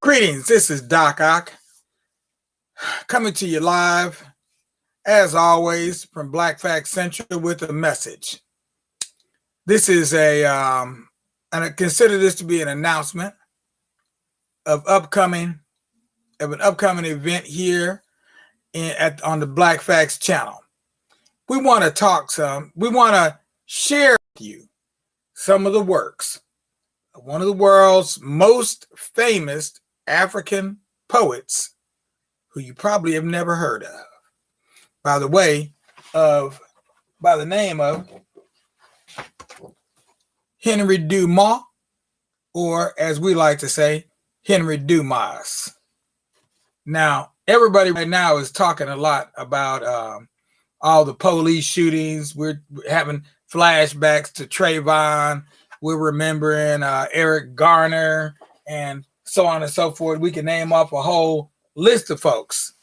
Greetings, this is Doc Ock coming to you live, as always, from Black Fact Central with a message. This is and I consider this to be an announcement of an upcoming event here on the Black Facts channel. We want to share with you some of the works of one of the world's most famous African poets who you probably have never heard of, by the name of Henry Dumas, or as we like to say, Henry Dumas. Now, everybody right now is talking a lot about all the police shootings. We're having flashbacks to Trayvon. We're remembering Eric Garner and so on and so forth. We can name up a whole list of folks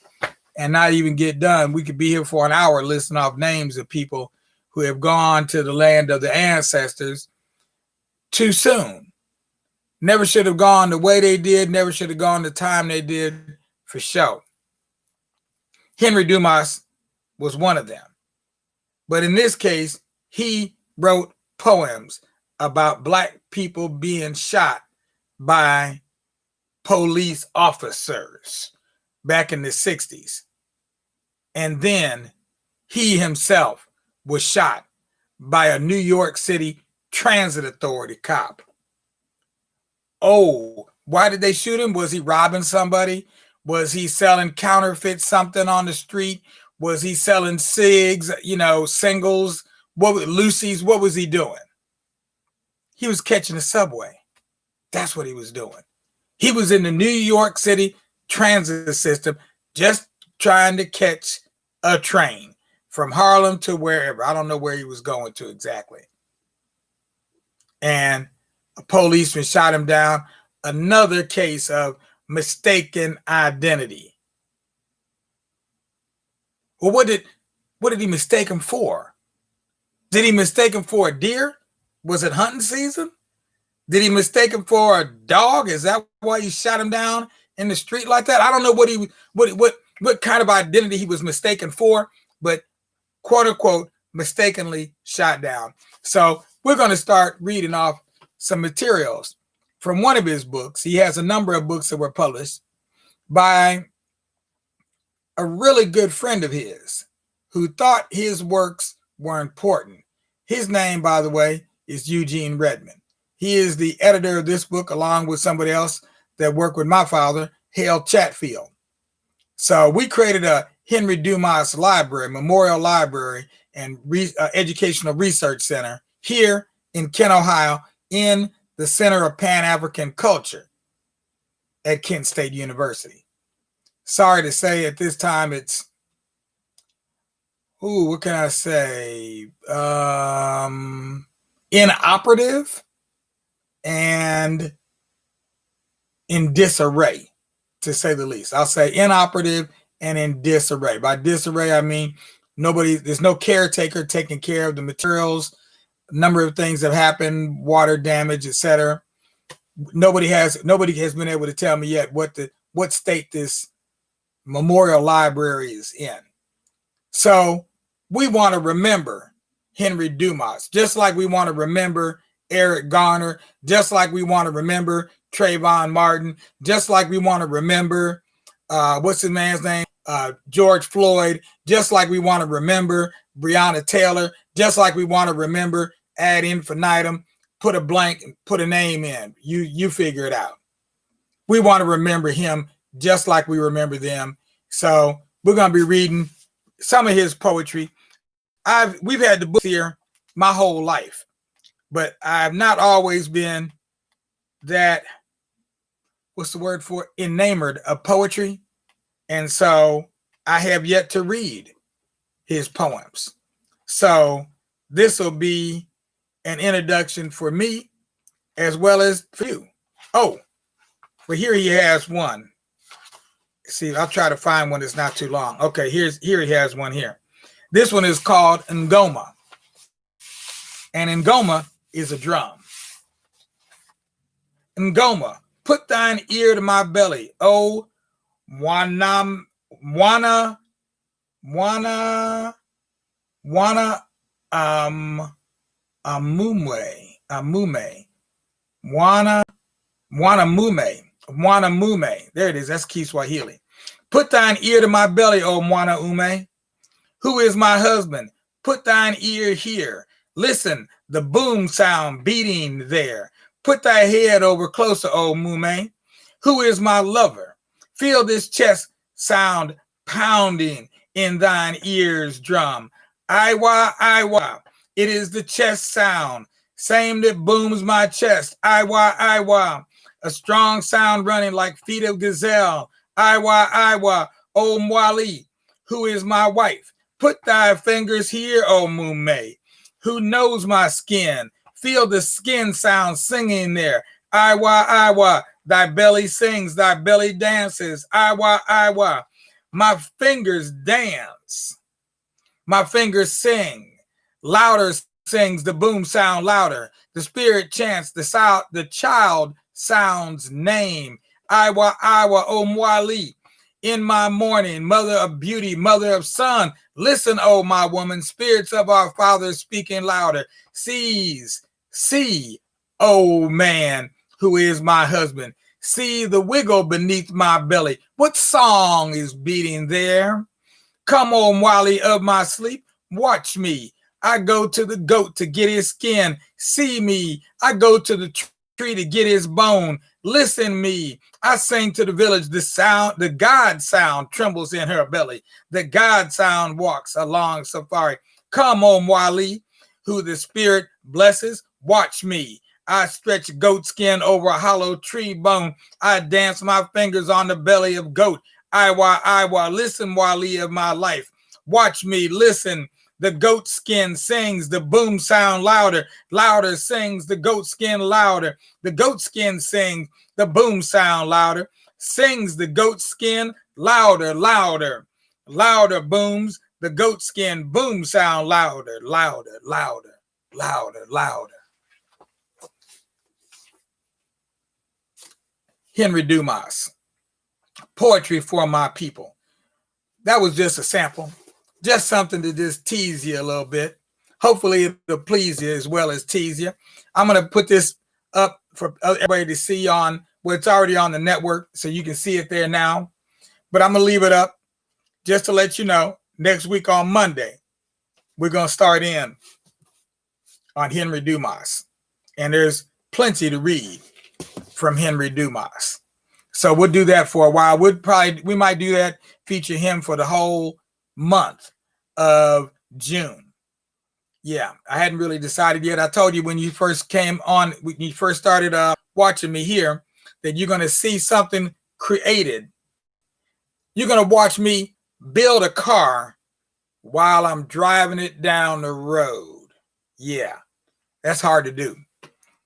and not even get done. We could be here for an hour listing off names of people who have gone to the land of the ancestors too soon. Never should have gone the way they did, never should have gone the time they did, for sure. Henry Dumas was one of them. But in this case, he wrote poems about Black people being shot by police officers back in the 60s. And then he himself was shot by a New York City Transit Authority cop. Oh, why did they shoot him? Was he robbing somebody? Was he selling counterfeit something on the street? Was he selling cigs, singles? Lucy's? What was he doing? He was catching the subway. That's what he was doing. He was in the New York City transit system just trying to catch a train from Harlem to wherever. I don't know where he was going to exactly. And a policeman shot him down. Another case of mistaken identity. Well, what did he mistake him for? Did he mistake him for a deer? Was it hunting season? Did he mistake him for a dog? Is that why he shot him down in the street like that? I don't know what kind of identity he was mistaken for, but quote unquote mistakenly shot down. So we're going to start reading off some materials from one of his books. He has a number of books that were published by a really good friend of his who thought his works were important. His name, by the way, is Eugene Redmond. He is the editor of this book, along with somebody else that worked with my father, Hale Chatfield. So we created a Henry Dumas library, memorial library, and educational research center here in Kent, Ohio, in the Center of Pan-African Culture at Kent State University. Sorry to say at this time it's, what can I say? Inoperative and in disarray, to say the least. I'll say inoperative and in disarray. By disarray, I mean there's no caretaker taking care of the materials. A number of things have happened, water damage, etc. Nobody has been able to tell me yet what state this memorial library is in. So we want to remember Henry Dumas, just like we want to remember Eric Garner, just like we want to remember Trayvon Martin, just like we want to remember, what's his man's name? George Floyd, just like we want to remember Breonna Taylor, just like we want to remember ad infinitum, put a blank and put a name in. You figure it out. We want to remember him just like we remember them. So we're going to be reading some of his poetry. We've had the book here my whole life, but I've not always been that, what's the word for it? Enamored of poetry. And so I have yet to read his poems. So this will be an introduction for me as well as for you. Oh, but here he has one. See, I'll try to find one that's not too long. Okay, here he has one here. This one is called Ngoma. And Ngoma is a drum. Ngoma, Put thine ear to my belly, O Wana Amume, Wana Mume. There it is. That's Kiswahili. Put thine ear to my belly, O Mwana Ume. Who is my husband? Put thine ear here. Listen, the boom sound beating there. Put thy head over closer, O Mume. Who is my lover? Feel this chest sound pounding in thine ears drum. Iwa, Iwa. It is the chest sound, same that booms my chest. Iwa, Iwa. A strong sound running like feet of gazelle. Iwa, Iwa. O Mwali. Who is my wife? Put thy fingers here, O Mume. Who knows my skin? Feel the skin sound singing there. Iwa, Iwa. Thy belly sings, thy belly dances. Iwa, Iwa. My fingers dance. My fingers sing. Louder sings the boom sound louder. The spirit chants the child sound's name. Iwa, Iwa, O Mwali. In my morning, mother of beauty, mother of sun. Listen, O my woman, spirits of our fathers speaking louder. See, O man, who is my husband. See the wiggle beneath my belly. What song is beating there? Come, O Mwali of my sleep, watch me. I go to the goat to get his skin. See me. I go to the tree to get his bone. Listen me. I sing to the village. The sound, the God sound trembles in her belly. The God sound walks along safari. Come, O Mwali, who the spirit blesses. Watch me. I stretch goat skin over a hollow tree bone. I dance my fingers on the belly of goat. Iwa, Iwa, listen, Wali of my life. Watch me, listen. The goat skin sings, the boom sound louder. Louder sings, the goat skin louder. The goat skin sings, the boom sound louder. Sings the goat skin louder, louder. Louder booms, the goat skin boom sound louder, louder, louder, louder, louder. Henry Dumas, Poetry for My People. That was just a sample, just something to just tease you a little bit. Hopefully it'll please you as well as tease you. I'm going to put this up for everybody to see on, well, it's already on the network, so you can see it there now. But I'm going to leave it up just to let you know, next week on Monday, we're going to start in on Henry Dumas. And there's plenty to read from Henry Dumas. So we'll do that for a while. We might do that, feature him for the whole month of June. Yeah, I hadn't really decided yet. I told you when you first came on, when you first started watching me here, that you're going to see something created. You're going to watch me build a car while I'm driving it down the road. Yeah, that's hard to do,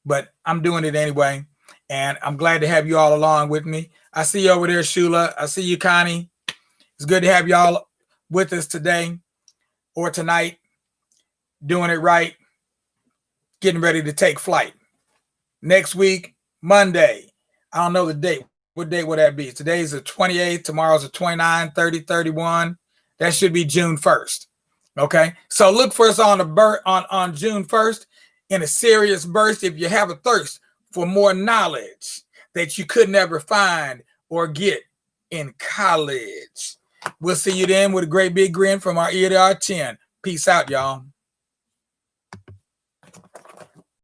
but I'm doing it anyway. And I'm glad to have you all along with me. I see you over there, Shula. I see you, Connie. It's good to have y'all with us today or tonight, doing it right, getting ready to take flight. Next week, Monday. I don't know the date. What date would that be? Today's the 28th. Tomorrow's the 29th, 30, 31. That should be June 1st. Okay? So look for us on June 1st in a serious burst if you have a thirst for more knowledge that you could never find or get in college. We'll see you then with a great big grin from our ear to our chin. Peace out, y'all.